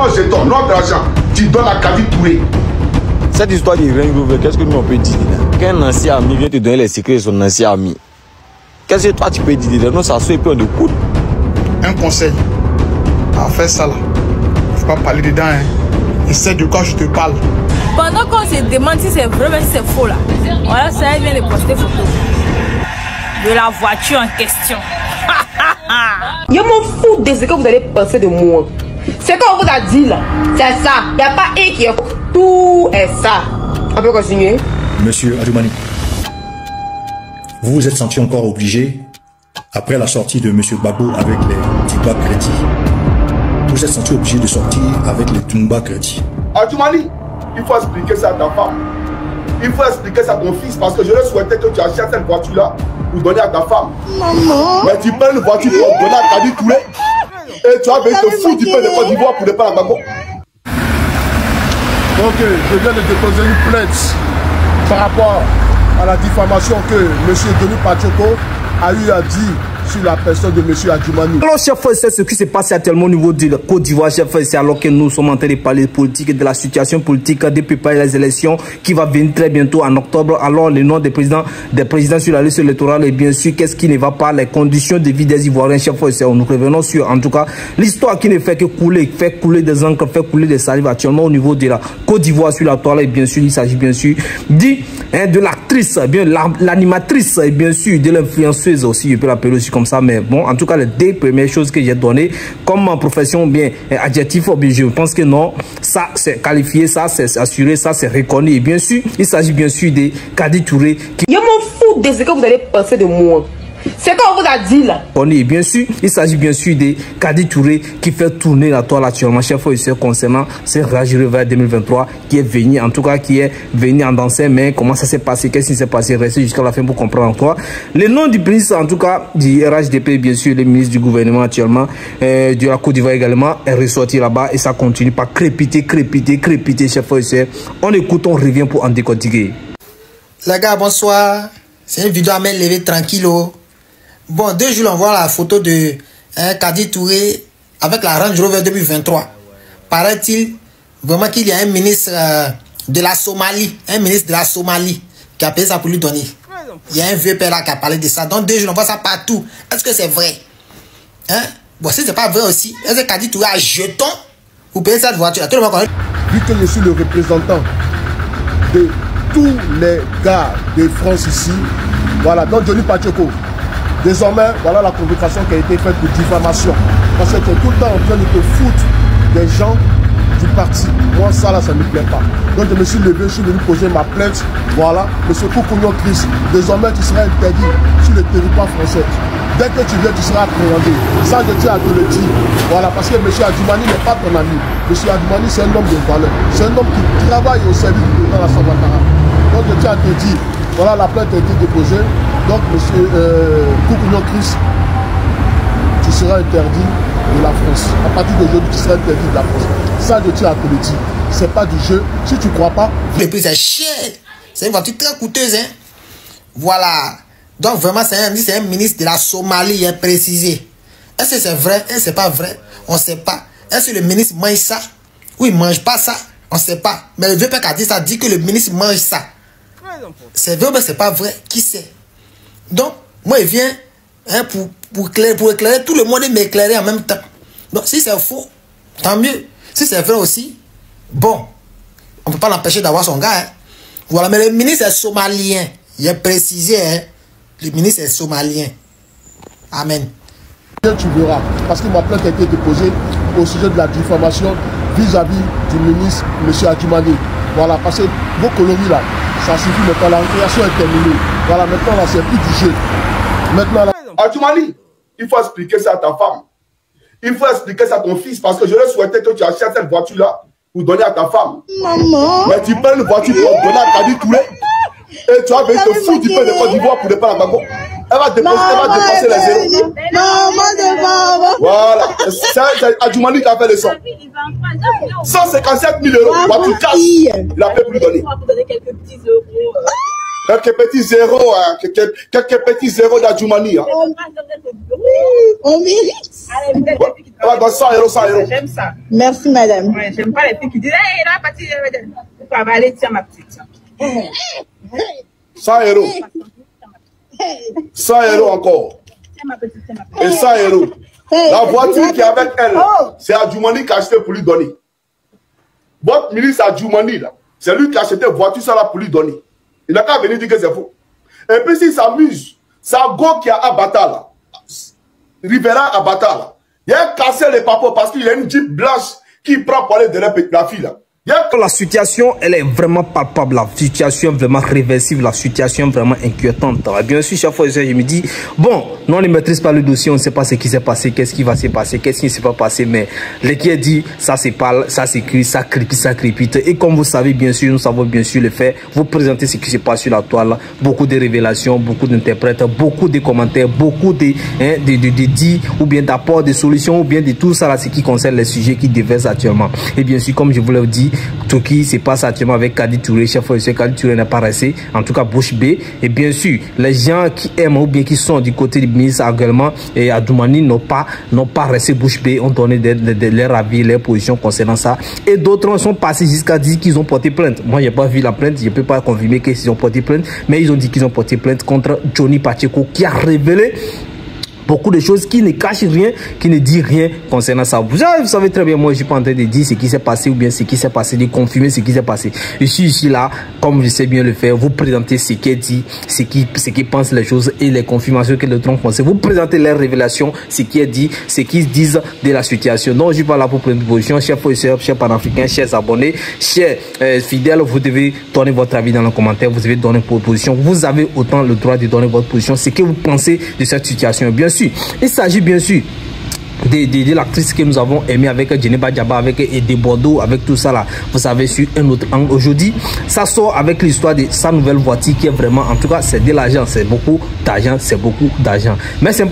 nos jetons, notre argent, tu donnes à Kadi Touré. Cette histoire de Range Rover, qu'est-ce que nous on peut dire dedans? Qu'un ancien ami vient te donner les secrets de son ancien ami. Qu'est-ce que toi tu peux dire dedans? Non, ça soit plein de coups. Un conseil. À faire ça là. Faut pas parler dedans, hein. Et c'est de quoi je te parle. Pendant qu'on se demande si c'est vrai, si c'est faux là. Voilà, ça vient de poster photo de la voiture en question. Je m'en fous de ce que vous allez penser de moi. Ce qu'on vous a dit là, c'est ça. Il n'y a pas un qui est. Tout est ça. On peut continuer. Monsieur Adjoumani, vous vous êtes senti encore obligé, après la sortie de Monsieur Gbagbo avec les Tigba Kreti, vous vous êtes senti obligé de sortir avec les Tumba Kreti. Adjoumani, il faut expliquer ça à ta femme. Il faut expliquer ça à ton fils parce que je le souhaitais que tu achètes cette voiture-là pour donner à ta femme. Maman. Mais tu prends une voiture pour donner à Kadi Touré et tu as besoin de foutre du peu de Côte d'Ivoire pour ne pas la Gbagbo. Donc je viens de déposer une plainte par rapport à la diffamation que M. Denis Pachoko a eu à dire sur la personne de M. Adjoumani. Alors, chef, c'est ce qui s'est passé actuellement au niveau de la Côte d'Ivoire, chef, c'est alors que nous sommes en train de parler de politique et de la situation politique, de préparer les élections qui va venir très bientôt en octobre. Alors, le nom des présidents sur la liste électorale et bien sûr, qu'est-ce qui ne va pas, les conditions de vie des Ivoiriens, chef, nous revenons sur, en tout cas, l'histoire qui ne fait que couler, fait couler des encres, fait couler des salives actuellement au niveau de la Côte d'Ivoire sur la toile et bien sûr, il s'agit bien sûr de l'actrice, bien l'animatrice et bien sûr de l'influenceuse aussi, je peux l'appeler aussi comme ça, mais bon, en tout cas, les deux premières choses que j'ai données comme profession bien adjectif, je pense que non, ça c'est qualifié, ça c'est assuré, ça c'est reconnu. Et bien sûr, il s'agit bien sûr de Kadi Touré qui... Je m'en fous de ce que vous allez penser de moi. C'est qu'on vous a dit là. Et bien sûr, il s'agit bien sûr de Kadi Touré qui fait tourner la toile actuellement, chef officier concernant ce Range Rover 2023 qui est venu, en tout cas qui est venu en danser, mais comment ça s'est passé, qu'est-ce qui s'est passé, restez jusqu'à la fin pour comprendre encore. Le nom du ministre, en tout cas, du RHDP, bien sûr, le ministre du gouvernement actuellement, de la Côte d'Ivoire également, est ressorti là-bas et ça continue par crépiter, chef officier. On écoute, on revient pour en décortiquer. Les gars, bonsoir. C'est une vidéo à main levée tranquille. Bon, 2 jours, on voit la photo de Kadi Touré avec la Range Rover 2023. Paraît-il vraiment qu'il y a un ministre de la Somalie, qui a payé ça pour lui donner. Il y a un vieux père là qui a parlé de ça. Donc 2 jours, on voit ça partout. Est-ce que c'est vrai? Bon, si c'est pas vrai aussi, est-ce que Kadi Touré a jeton pour payer cette voiture? Tout le monde connaît. Vu que je suis le représentant de tous les gars de France ici, voilà, donc Denis Pachoko. Désormais, voilà la convocation qui a été faite pour diffamation. Parce que tu es tout le temps en train de te foutre des gens du parti. Moi, ça là, ça ne me plaît pas. Donc je me suis levé, je suis venu poser ma plainte. Voilà, M. Koukounion Chris, désormais tu seras interdit sur le territoire français. Dès que tu viens, tu seras appréhendé. Ça, je tiens à te le dire. Voilà, parce que M. Adjoumani n'est pas ton ami. M. Adjoumani, c'est un homme de valeur. C'est un homme qui travaille au service du président Alassane Ouattara. Donc je tiens à te dire, voilà, la plainte a été déposée. Donc, M. Koukounion Chris, tu seras interdit de la France. À partir d'aujourd'hui, tu seras interdit de la France. Ça, je tiens à te le dire. C'est pas du jeu. Si tu ne crois pas... Le prix, c'est cher. C'est une voiture très coûteuse. Hein? Voilà. Donc, vraiment, c'est un ministre de la Somalie, précisé. Est-ce que c'est vrai? Est-ce que c'est pas vrai? On ne sait pas. Est-ce que le ministre mange ça? Ou il ne mange pas ça? On ne sait pas. Mais le vieux père qui a dit ça dit que le ministre mange ça. C'est vrai, mais c'est pas vrai. Qui sait? Donc, moi, il vient pour éclairer tout le monde et m'éclairer en même temps. Donc, si c'est faux, tant mieux. Si c'est vrai aussi, bon, on ne peut pas l'empêcher d'avoir son gars. Hein. Voilà, mais le ministre est somalien. Il est précisé, hein. Le ministre est somalien. Amen. Tu verras, parce que ma plainte a été déposée au sujet de la diffamation vis-à-vis du ministre, M. Adjoumani. Voilà, parce que vos coloris là, ça suffit maintenant, la récréation est terminée. Voilà, maintenant là, c'est plus du jeu. Maintenant là... Adjoumani, il faut expliquer ça à ta femme. Il faut expliquer ça à ton fils, parce que je le souhaitais que tu achètes cette voiture-là pour donner à ta femme. Maman. Mais tu prends une voiture pour donner à Kadi Touré et tu as besoin de foutre du peu de Côte d'Ivoire pour ne pas la Gbagbo. Elle va dépenser les zéros. Voilà. C'est Adjoumani qui a fait le son. 157 000 €. Voiture casse. Il a fait plus donner. On va vous donner quelques petits euros. Quelques petits zéros, hein, quelques petits zéros d'Adjoumani. Hein. On mérite. Ouais, dans 100 euros, 100 euros. J'aime ça. Merci, madame. Ouais, j'aime pas les filles qui disent, hey, là, partie, tu vas aller, tiens, ma petite. 100 euros. 100 euros encore. Et 100 euros. La voiture qui est avec elle, c'est Adjoumani qui a acheté pour lui donner. Votre ministre Adjoumani, là, c'est lui qui a acheté la voiture ça là pour lui donner. Il n'a qu'à venir dire que c'est faux. Et puis s'il s'amuse, c'est Go qui a abattu là. Rivera abattu là. Il a cassé les papiers parce qu'il y a une Jeep blanche qui prend pour aller de la fille là. La situation, elle est vraiment palpable, la situation vraiment réversible, la situation vraiment inquiétante. Bien sûr, chaque fois, je me dis, bon, nous on ne maîtrise pas le dossier, on ne sait pas ce qui s'est passé, qu'est-ce qui va se passer, qu'est-ce qui ne s'est pas passé, mais les qui est dit, ça se parle, ça s'écrit, ça crépite. Et comme vous savez, bien sûr, nous savons bien sûr le fait, vous présentez ce qui se passe sur la toile, beaucoup de révélations, beaucoup d'interprètes, beaucoup de commentaires, beaucoup de dits, ou bien d'apports, de solutions, ou bien de tout ça, là, ce qui concerne les sujets qui déversent actuellement. Et bien sûr, comme je vous l'ai dit, tout qui se passe actuellement avec Kadi Touré, chef de Kadi Touré n'est pas resté, en tout cas bouche bée. Et bien sûr, les gens qui aiment ou bien qui sont du côté du ministre également et Adjoumani n'ont pas resté bouche bée, ont donné leur avis, leur position concernant ça. Et d'autres sont passés jusqu'à dire qu'ils ont porté plainte. Moi, je n'ai pas vu la plainte, je ne peux pas confirmer qu'ils ont porté plainte, mais ils ont dit qu'ils ont porté plainte contre Johnny Pacheco qui a révélé beaucoup de choses, qui ne cachent rien, qui ne dit rien concernant ça. Vous savez très bien, moi je suis pas en train de dire ce qui s'est passé ou bien ce qui s'est passé, de confirmer ce qui s'est passé. Je suis ici là, comme je sais bien le faire, vous présenter ce qui est dit, ce qui pense les choses et les confirmations que le tronc pensait. Vous présentez les révélations, ce qui est dit, ce qu'ils disent de la situation. Donc je suis pas là pour prendre une position, chers frères, chers panafricains, chers abonnés, chers fidèles, vous devez donner votre avis dans les commentaires, vous devez donner votre position. Vous avez autant le droit de donner votre position, ce que vous pensez de cette situation. Bien sûr, il s'agit bien sûr de l'actrice que nous avons aimée avec Jenny Badjaba, avec Ede Bordeaux, avec tout ça là, vous savez, sur un autre angle. Aujourd'hui, ça sort avec l'histoire de sa nouvelle voiture qui est vraiment, en tout cas, c'est de l'argent, c'est beaucoup d'argent, c'est beaucoup d'argent. Mais c'est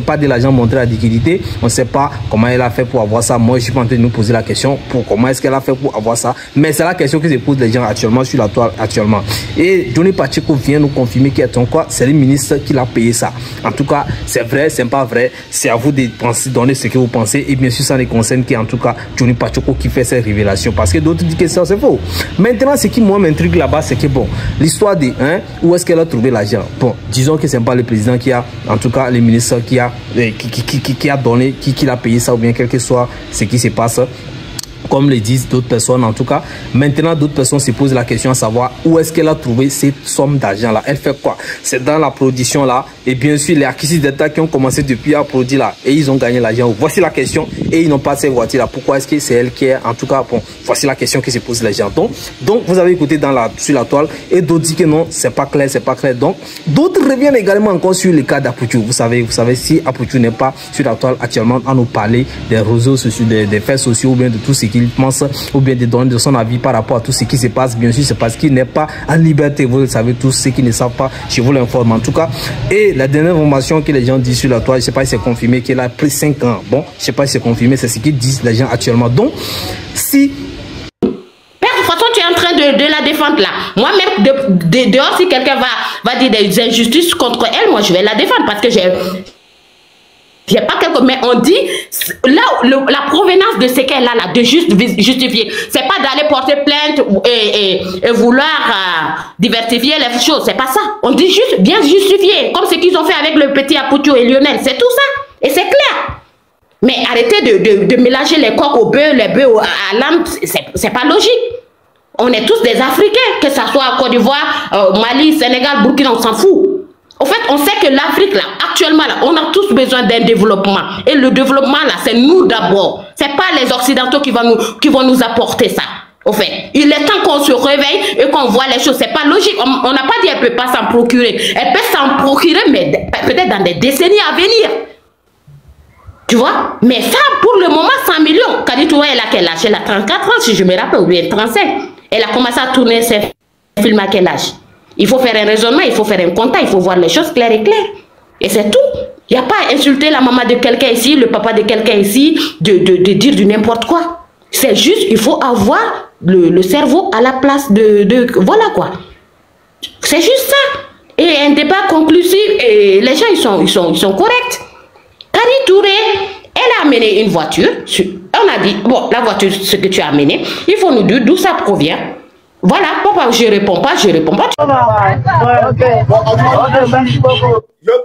pas de l'argent montré à liquidité. On ne sait pas comment elle a fait pour avoir ça. Moi, je suis pas en train de nous poser la question pour comment est-ce qu'elle a fait pour avoir ça. Mais c'est la question que se posent les gens actuellement sur la toile actuellement. Et Johnny Pacheco vient nous confirmer qu'il est en quoi c'est le ministre qui l'a payé ça. En tout cas, c'est vrai, c'est pas vrai. C'est à vous de penser, donner ce que vous pensez, et bien sûr ça ne concerne qu'en tout cas Johnny Pacheco qui fait ces révélations, parce que d'autres disent que ça c'est faux. Maintenant, ce qui moi m'intrigue là-bas, c'est que bon, l'histoire de où est-ce qu'elle a trouvé l'argent. Bon, disons que c'est pas le président qui a, en tout cas le ministre qui a donné, qui l'a payé ça, ou bien quel que soit ce qui se passe, comme le disent d'autres personnes en tout cas. Maintenant, d'autres personnes se posent la question à savoir où est-ce qu'elle a trouvé cette somme d'argent là. Elle fait quoi? C'est dans la production là, et bien sûr les acquis d'État qui ont commencé depuis à produire là, et ils ont gagné l'argent. Voici la question, et ils n'ont pas ces voitures là. Pourquoi est-ce que c'est elle qui est, en tout cas, bon, voici la question qui se pose les gens. Donc vous avez écouté sur la toile, et d'autres disent que non, c'est pas clair, c'est pas clair. Donc d'autres reviennent également encore sur le cas d'Apoutou. Vous savez si Apoutou n'est pas sur la toile actuellement à nous parler des réseaux sociaux, des faits sociaux, ou bien de tout ce qu'il pense, ou bien de donner de son avis par rapport à tout ce qui se passe. Bien sûr, c'est parce qu'il n'est pas en liberté. Vous le savez tous, ceux qui ne savent pas, je vous l'informe en tout cas. Et la dernière information que les gens disent sur la toile, je ne sais pas si c'est confirmé qu'elle a pris 5 ans. Bon, je ne sais pas si c'est confirmé, c'est ce qu'ils disent les gens actuellement. Donc, si... De toute façon, tu es en train de la défendre là. Moi-même, dehors, si quelqu'un va dire des injustices contre elle, moi, je vais la défendre parce que j'ai pas quelque, mais on dit là la provenance de ce qu'elle a là, de justifier, c'est pas d'aller porter plainte et vouloir diversifier les choses, c'est pas ça. On dit juste bien justifier, comme ce qu'ils ont fait avec le petit Apoutou et Lionel, c'est tout ça, et c'est clair. Mais arrêtez de mélanger les coqs au bœuf, les bœufs à l'âme, c'est pas logique. On est tous des Africains, que ça soit Côte d'Ivoire, Mali, Sénégal, Burkina, on s'en fout. En fait, on sait que l'Afrique, là, actuellement, là, on a tous besoin d'un développement. Et le développement, là, c'est nous d'abord. C'est pas les Occidentaux qui vont nous apporter ça. Au fait, il est temps qu'on se réveille et qu'on voit les choses. C'est pas logique. On n'a pas dit qu'elle peut pas s'en procurer. Elle peut s'en procurer, mais peut-être dans des décennies à venir. Tu vois? Mais ça, pour le moment, 100 millions. Kadi Touré, elle a quel âge? Elle a 34 ans, si je me rappelle, ou bien 35. Elle a commencé à tourner ses films à quel âge? Il faut faire un raisonnement, il faut faire un constat, il faut voir les choses claires et claires. Et c'est tout. Il n'y a pas à insulter la maman de quelqu'un ici, le papa de quelqu'un ici, de dire du n'importe quoi. C'est juste, il faut avoir le cerveau à la place de... Voilà quoi. C'est juste ça. Et un débat conclusif, et les gens, ils sont corrects. Kadi Touré, elle a amené une voiture. On a dit, bon, la voiture, ce que tu as amené, il faut nous dire d'où ça provient. Voilà, pourquoi je réponds pas. Je vais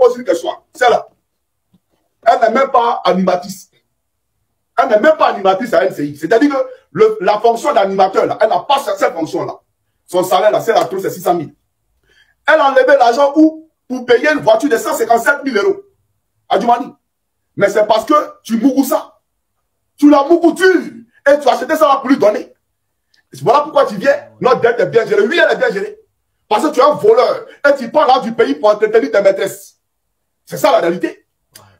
poser une question. C'est là. Elle n'est même pas animatrice. Elle n'est même pas animatrice à NCI. C'est-à-dire que la fonction d'animateur, là, elle n'a pas cette fonction-là. Son salaire, là, c'est 600 000. Elle a enlevé l'argent pour payer une voiture de 157 000 € à Djoumani. Mais c'est parce que tu mougou ça. Tu l'as mougoutu et tu as acheté ça pour lui donner. Voilà pourquoi tu viens. Notre dette est bien gérée. Oui, elle est bien gérée. Parce que tu es un voleur et tu pars là du pays pour entretenir tes maîtresses. C'est ça la réalité.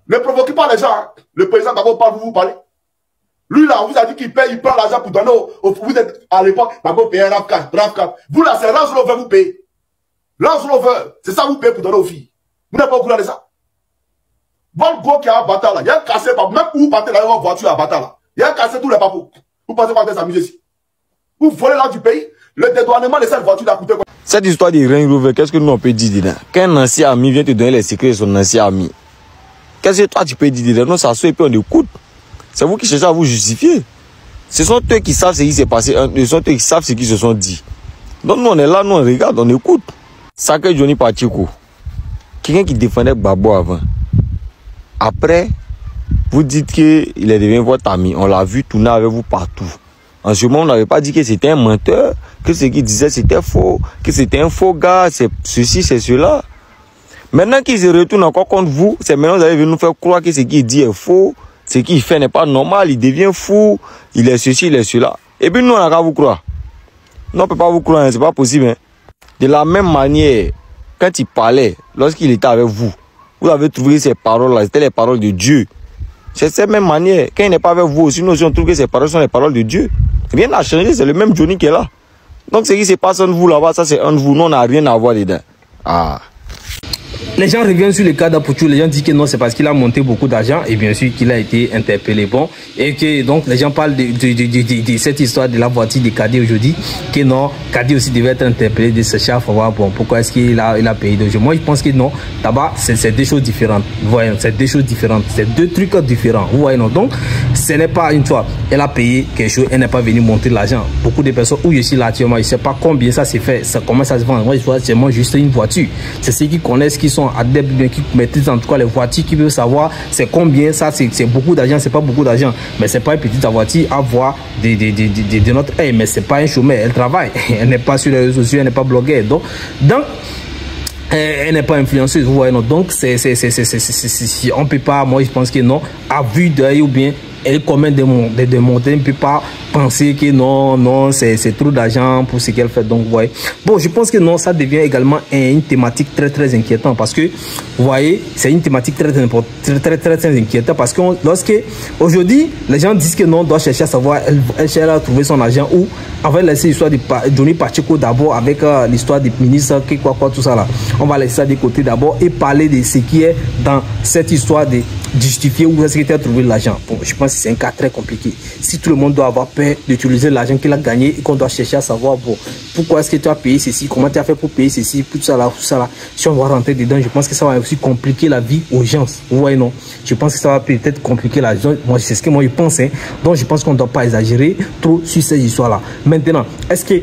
Ne provoquez pas les gens. Hein. Le président d'abord parle, vous parlez. Lui là, on vous a dit qu'il paye, il prend l'argent pour donner vous êtes à l'époque, vous payez un RAF4. Vous là, c'est Range Rover vous payez. Range Rover, c'est ça vous payez pour donner aux filles. Vous n'êtes pas au courant de ça. Votre go qui a un bâtard là, il y a un cassé, même où vous partez là, une voiture à bâtard là. Il y a un cassé tous les papous. Vous pensez pas s'amuser ici. Vous volez là du pays, le dédouanement de cette voiture a coûté quoi? Cette histoire de Range Rover, qu'est-ce que nous on peut dire dedans? Qu'un ancien ami vient te donner les secrets de son ancien ami. Qu'est-ce que toi tu peux dire dedans? Non, ça soit et puis on écoute. C'est vous qui cherchez à vous justifier. Ce sont eux qui savent ce qui s'est passé, ce sont eux qui savent ce qu'ils se sont dit. Donc nous on est là, nous on regarde, on écoute. Ça que Johnny Pacheco, quelqu'un qui défendait Gbagbo avant. Après, vous dites qu'il est devenu votre ami. On l'a vu tourner avec vous partout. En ce moment, on n'avait pas dit que c'était un menteur, que ce qu'il disait c'était faux, que c'était un faux gars, c'est ceci, c'est cela. Maintenant qu'il se retourne encore contre vous, c'est maintenant que vous allez venir nous faire croire que ce qu'il dit est faux, ce qu'il fait n'est pas normal, il devient fou, il est ceci, il est cela. Et puis nous, on n'a qu'à vous croire. Non, on ne peut pas vous croire, hein, c'est pas possible. Hein. De la même manière, quand il parlait, lorsqu'il était avec vous, vous avez trouvé ces paroles-là, c'était les paroles de Dieu. C'est de cette même manière. Quand il n'est pas avec vous aussi, nous aussi on trouve que ces paroles sont les paroles de Dieu. Rien n'a changé, c'est le même Johnny qui est là. Donc ce qui se passe entre vous là-bas, ça c'est entre vous, nous on n'a rien à voir dedans. Ah. Les gens reviennent sur le cas d'Apouchou, les gens disent que non, c'est parce qu'il a monté beaucoup d'argent et bien sûr qu'il a été interpellé. Bon, et que donc les gens parlent de cette histoire de la voiture de Kadi aujourd'hui, que non, Kadi aussi devait être interpellé de ce chef. Bon, pourquoi est-ce qu'il a payé d'argent? Moi, je pense que non, là-bas, c'est deux choses différentes. Vous voyez, c'est deux choses différentes, c'est deux trucs différents. Vous voyez, non, donc, ce n'est pas une fois, elle a payé quelque chose, elle n'est pas venue monter l'argent. Beaucoup de personnes où je suis là actuellement, je ne sais pas combien ça s'est fait, comment ça se vend. Moi, je vois seulement juste une voiture. C'est ceux qui connaissent, qui sont adeptes, qui maîtrisent en tout cas les voitures, qui veulent savoir c'est combien, ça c'est beaucoup d'argent, c'est pas beaucoup d'argent, mais c'est pas une petite voiture à voir de notre œil, mais c'est pas un chômeur, elle travaille, elle n'est pas sur les réseaux sociaux, elle n'est pas blogueur, donc elle n'est pas influenceuse, vous voyez, non, donc on peut pas, moi je pense que non, à vue d'œil ou bien elle commet des montées, ne peut pas penser que non, c'est trop d'argent pour ce qu'elle fait. Donc, vous voyez. Bon, je pense que non, ça devient également une thématique très inquiétante parce que, vous voyez, c'est une thématique très inquiétante parce que lorsque, aujourd'hui, les gens disent que non, on doit chercher à savoir, elle cherche à trouver son argent ou, on va laisser l'histoire de Johnny Pacheco d'abord avec l'histoire des ministres, quoi, tout ça là. On va laisser ça de côté d'abord et parler de ce qui est dans cette histoire de justifier où est-ce qu'il a trouvé l'argent. Bon, je pense que c'est un cas très compliqué. Si tout le monde doit avoir peur d'utiliser l'argent qu'il a gagné et qu'on doit chercher à savoir, bon, pourquoi est-ce que tu as payé ceci, comment tu as fait pour payer ceci, tout ça là. Si on va rentrer dedans, je pense que ça va aussi compliquer la vie aux gens. Vous voyez, non? Je pense que ça va peut-être compliquer la vie. Moi, c'est ce que moi je pense. Hein. Donc, je pense qu'on ne doit pas exagérer trop sur ces histoires-là. Maintenant, est-ce que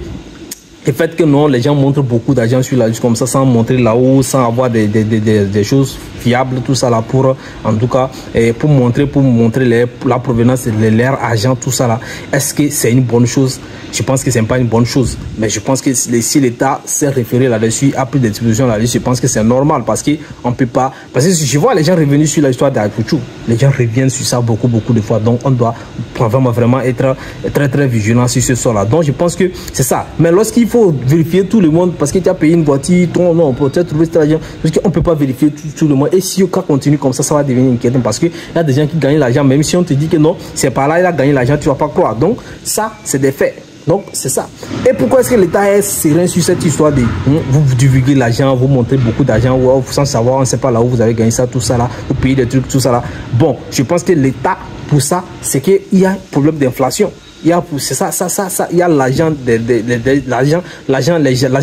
le fait que non, les gens montrent beaucoup d'argent sur la liste comme ça, sans montrer là-haut, sans avoir des choses fiables, tout ça là, pour, en tout cas, pour montrer la provenance de leur argent, tout ça là, est-ce que c'est une bonne chose? Je pense que c'est pas une bonne chose, mais je pense que si l'État s'est référé là-dessus, a pris des dispositions là-dessus, je pense que c'est normal, parce qu'on peut pas, parce que je vois les gens revenus sur l'histoire d'Apouchou, les gens reviennent sur ça beaucoup de fois, donc on doit vraiment être très vigilant sur ce sort-là. Donc je pense que c'est ça, mais lorsqu'il faut vérifier tout le monde parce que tu as payé une voiture, non, on peut peut-être trouver cet argent, parce qu'on ne peut pas vérifier tout le monde. Et si le cas continue comme ça, ça va devenir inquiétant parce qu'il y a des gens qui gagnent l'argent, même si on te dit que non, c'est pas là, il a gagné l'argent, tu ne vas pas croire. Donc, ça, c'est des faits. Donc, c'est ça. Et pourquoi est-ce que l'État est serein sur cette histoire de vous divulguez l'argent, vous montrez beaucoup d'argent, sans savoir, on ne sait pas là où vous avez gagné ça, tout ça là, vous payez des trucs, tout ça là. Bon, je pense que l'État, pour ça, c'est qu'il y a un problème d'inflation. il y a il y a l'agent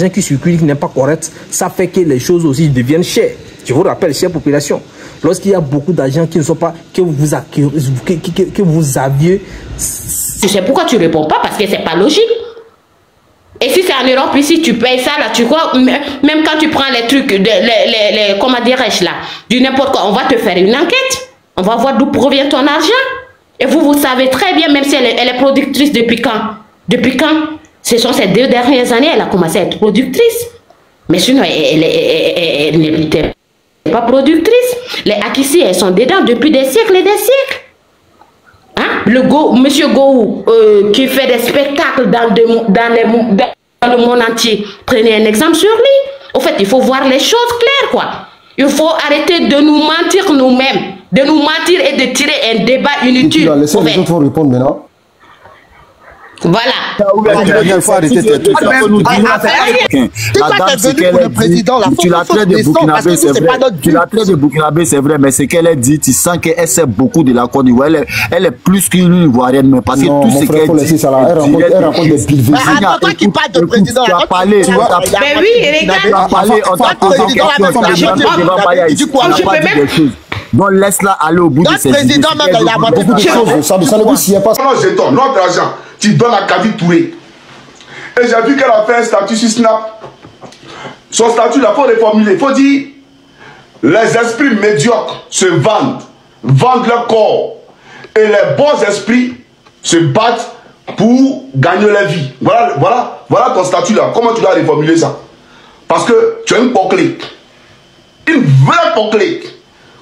qui circule qui n'est pas correct. Ça fait que les choses aussi deviennent chères. Je vous rappelle, chère population, lorsqu'il y a beaucoup d'agents qui ne sont pas, que vous aviez. Tu sais pourquoi tu réponds pas? Parce que c'est pas logique. Et si c'est en Europe ici, tu payes ça là, tu crois, même quand tu prends les trucs, comment dirais-je là, du n'importe quoi, on va te faire une enquête. On va voir d'où provient ton argent. Et vous savez très bien, même si elle est productrice depuis quand? Depuis quand? Ce sont ces 2 dernières années, elle a commencé à être productrice. Mais sinon, elle n'était pas productrice. Les Akissi, elles sont dedans depuis des siècles et des siècles. Hein? Monsieur Gou, qui fait des spectacles dans le monde entier, prenez un exemple sur lui. Au fait, il faut voir les choses claires, quoi. Il faut arrêter de nous mentir nous-mêmes, de nous mentir et de tirer un débat inutile. Laissez les autres répondre maintenant. Voilà. Il faut arrêter tes trucs. Quand tu es venu pour le président, tu l'as traité de Burkinabé, c'est vrai. Tu l'as traité de Burkinabé, c'est vrai, mais ce qu'elle a dit, tu sens qu'elle sait beaucoup de la Côte d'Ivoire. Elle est plus qu'une Ivoirienne, mais parce que tout ce qu'elle dit, elle raconte des pilves. Toi qui parles de président, tu as parlé. Mais oui, regarde. Tu as parlé en tant que donc laisse-la aller au bout de ses idées. Président même il a beaucoup de choses. Ça ne veut s'il n'y a pas. Notre argent, tu donnes à Kadi Touré. Et j'ai vu qu'elle a fait un statut sur Snap. Son statut, il faut reformuler. Il faut dire, les esprits médiocres se vendent leur corps. Et les bons esprits se battent pour gagner leur vie. Voilà ton statut là. Comment tu dois reformuler ça? Parce que tu as une poclée. Une vraie poclée.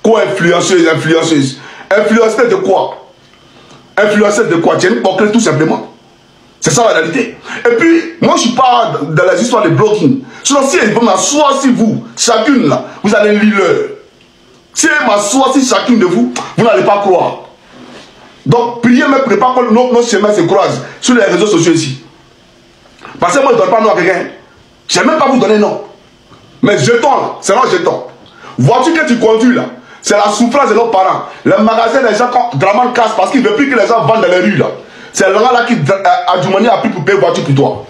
Quoi, influenceuse? Influenceuse de quoi? Influenceuse de quoi? Tu es une poclée tout simplement. C'est ça la réalité. Et puis, moi je suis pas dans les histoires de blocking. Sinon, si elle veut m'asseoir, si vous, chacune là, vous allez lire l'heure. Si elle m'assoit, si chacune de vous, vous n'allez pas croire. Donc, priez, me prépare que nos chemins se croisent sur les réseaux sociaux ici. Parce que moi, je ne donne pas nom à quelqu'un. Je ne vais même pas vous donner nom. Mais jetons là, c'est un jeton. Voiture que tu conduis là, c'est la souffrance de nos parents. Les magasins, les gens, quand Draman casse parce qu'il ne veut plus que les gens vendent dans les rues là. C'est le gars là qui a du money à pris pour payer voiture pour toi.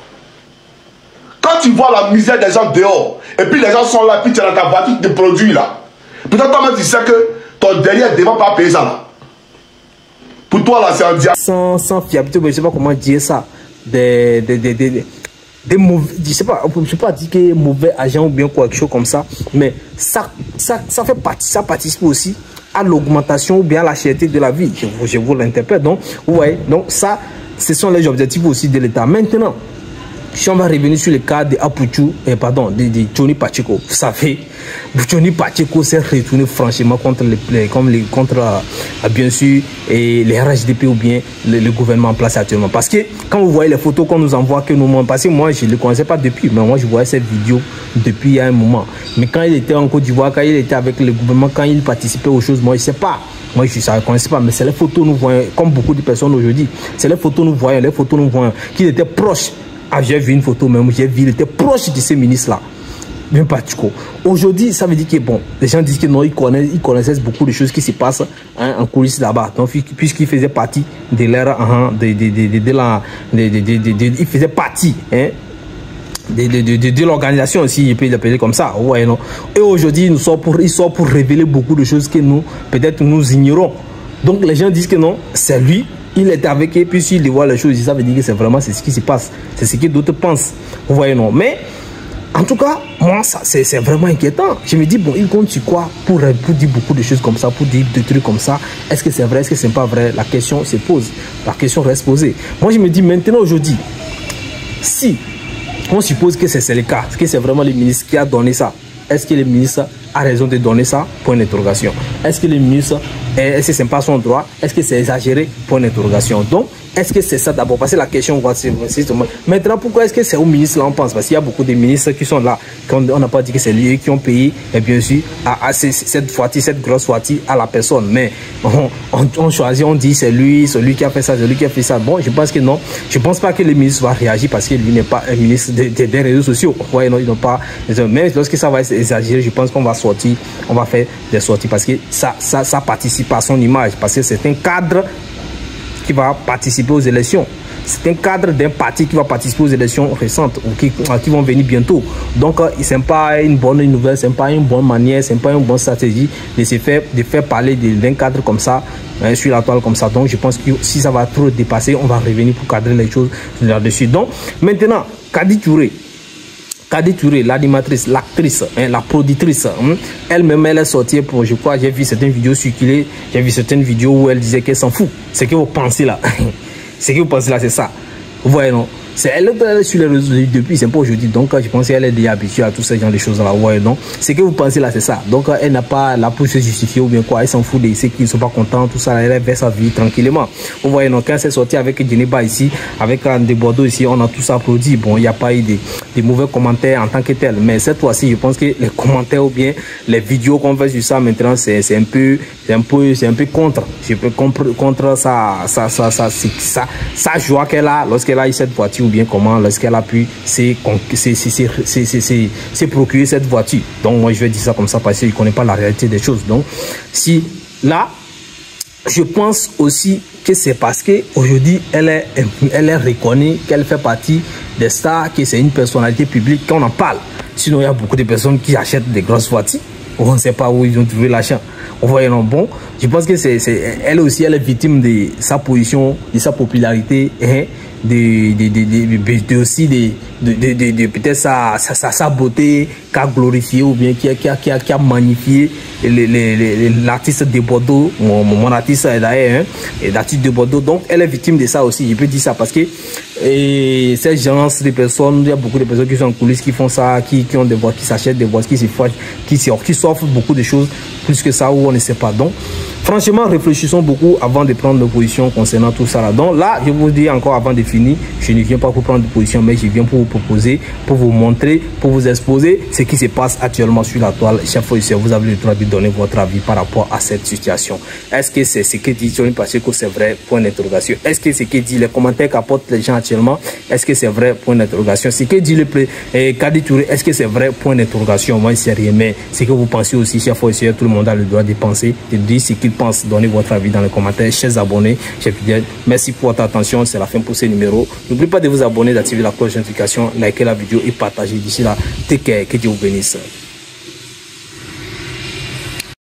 Quand tu vois la misère des gens dehors, et puis les gens sont là, puis tu es dans ta voiture de produits là. Peut-être toi-même tu sais que ton derrière ne va pas payer ça là. Pour toi là, c'est un diable. Sans fiabilité, je ne sais pas comment dire ça. Des mauvais, je sais pas dire que mauvais agent ou bien quelque chose comme ça, mais ça fait partie, ça participe aussi à l'augmentation ou bien à la cherté de la vie. Je vous l'interprète. Donc, ouais, donc ça, ce sont les objectifs aussi de l'État. Maintenant, si on va revenir sur le cas de Apuchu, de Johnny Pacheco, vous savez, Johnny Pacheco s'est retourné franchement contre bien sûr les RHDP ou bien le gouvernement en place actuellement. Parce que quand vous voyez les photos qu'on nous envoie, que nous montrons, parce que moi je ne le connaissais pas depuis, mais moi je voyais cette vidéo depuis il y a un moment. Mais quand il était en Côte d'Ivoire, quand il était avec le gouvernement, quand il participait aux choses, moi je ne sais pas. Moi je ne connaissais pas, mais c'est les photos nous voyons, comme beaucoup de personnes aujourd'hui, c'est les photos nous voyons, qu'il était proche. Ah, j'ai vu une photo même, j'ai vu, il était proche de ces ministres-là. Même pas Pacheco. Aujourd'hui, ça veut dire que bon, les gens disent que non, ils connaissaient beaucoup de choses qui se passent en coulisses là-bas. Donc, puisqu'il faisait partie de l'ère, il faisait partie de l'organisation aussi, il peut l'appeler comme ça. Ouais, non. Et aujourd'hui, il sort pour révéler beaucoup de choses que nous, peut-être nous ignorons. Donc, les gens disent que non, c'est lui. Il était avec eux, puis s'il voit les choses, ça veut dire que c'est vraiment ce qui se passe. C'est ce que d'autres pensent. Vous voyez, non? Mais, en tout cas, moi, c'est vraiment inquiétant. Je me dis, bon, il compte sur quoi pour dire beaucoup de choses comme ça, pour dire des trucs comme ça? Est-ce que c'est vrai? Est-ce que c'est pas vrai? La question se pose. La question reste posée. Moi, je me dis, maintenant, aujourd'hui, si on suppose que c'est le cas, est-ce que c'est vraiment le ministre qui a donné ça? Est-ce que le ministre a raison de donner ça? Point d'interrogation. Est-ce que le ministre, est-ce que ce n'est pas son droit? Est-ce que c'est exagéré? Point d'interrogation. Donc, est-ce que c'est ça d'abord? Parce que la question, maintenant, pourquoi est-ce que c'est au ministre là on pense? Parce qu'il y a beaucoup de ministres qui sont là. On n'a pas dit que c'est lui qui ont payé, et bien sûr, cette grosse fois-ci à la personne. Mais on choisit, on dit c'est lui, celui qui a fait ça, celui qui a fait ça. Bon, je pense que non. Je ne pense pas que le ministre va réagir parce que lui n'est pas un ministre des réseaux sociaux. Ouais, non, ils n'ont pas. Mais lorsque ça va être exagéré, je pense qu'on va sortir, on va faire des sorties parce que ça participe à son image. Parce que c'est un cadre qui va participer aux élections. c'est un cadre d'un parti qui va participer aux élections récentes ou qui vont venir bientôt. Donc, ce n'est pas une bonne nouvelle, ce n'est pas une bonne manière, ce n'est pas une bonne stratégie de faire parler d'un cadre comme ça, sur la toile comme ça. Donc, je pense que si ça va trop dépasser, on va revenir pour cadrer les choses là-dessus. Donc, maintenant, Kadi Touré, l'animatrice, l'actrice, la productrice, elle-même, elle est sortie pour, je crois, j'ai vu certaines vidéos circuler, j'ai vu certaines vidéos où elle disait qu'elle s'en fout. Ce que vous pensez là, ce que vous pensez là, c'est ça. Vous voyez, non? Elle est sur les réseaux depuis, c'est pas aujourd'hui, donc je pense qu'elle est déjà habituée à tout ce genre de choses là. Ouais, non, ce que vous pensez là, c'est ça. Donc elle n'a pas la pour se justifier ou bien quoi, elle s'en fout de ceux qui ne sont pas contents, tout ça, elle fait sa vie tranquillement. Vous voyez, donc quand elle s'est sortie avec Djeneba ici, avec André Bordeaux ici, on a tous applaudi. Bon, il n'y a pas eu de mauvais commentaires en tant que tel, mais cette fois-ci, je pense que les commentaires ou bien les vidéos qu'on fait sur ça maintenant, c'est un peu contre. Je peux contre sa joie qu'elle a lorsqu'elle a eu cette voiture, ou bien comment lorsqu'elle a pu se procurer cette voiture. Donc moi je vais dire ça comme ça parce que je ne connais pas la réalité des choses. Donc si là, je pense aussi que c'est parce qu'aujourd'hui elle est reconnue, qu'elle fait partie des stars, que c'est une personnalité publique, qu'on en parle. Sinon il y a beaucoup de personnes qui achètent des grosses voitures, on ne sait pas où ils ont trouvé l'argent. Vous voyez, non, bon, je pense que elle aussi, elle est victime de sa position, de sa popularité, aussi peut-être sa beauté qu'a glorifié ou bien qui a magnifié l'artiste de Bordeaux, mon artiste d'ailleurs, l'artiste de Bordeaux. Donc elle est victime de ça aussi, je peux dire ça parce que ces gens de personnes, il y a beaucoup de personnes qui sont en coulisses, qui font ça, qui ont des voix, qui s'achètent des voix, qui s'offrent beaucoup de choses plus que ça, où on ne sait pas. Donc franchement, réfléchissons beaucoup avant de prendre nos positions concernant tout ça là. Donc là, je vous dis encore avant de finir, je ne viens pas pour prendre de position, mais je viens pour vous proposer, pour vous montrer, pour vous exposer ce qui se passe actuellement sur la toile. Chers frères et sœurs, vous avez le droit de donner votre avis par rapport à cette situation. Est-ce que c'est ce que dit Johnny Pacheco, c'est vrai? Point d'interrogation. Est-ce que ce que dit les commentaires qu'apportent les gens actuellement, est-ce que c'est vrai? Point d'interrogation. Ce que dit le Kadi Touré, est-ce que c'est vrai? Point d'interrogation. Moi, je sais rien, mais ce que vous pensez aussi, chers frères et sœurs, tout le monde a le droit de penser, de dire ce qu'il pense. Donnez votre avis dans les commentaires. Chers abonnés, chers fidèles, merci pour votre attention. C'est la fin pour ce numéro. N'oubliez pas de vous abonner, d'activer la cloche de notification, liker la vidéo et partager. D'ici là, take care, que Dieu vous bénisse.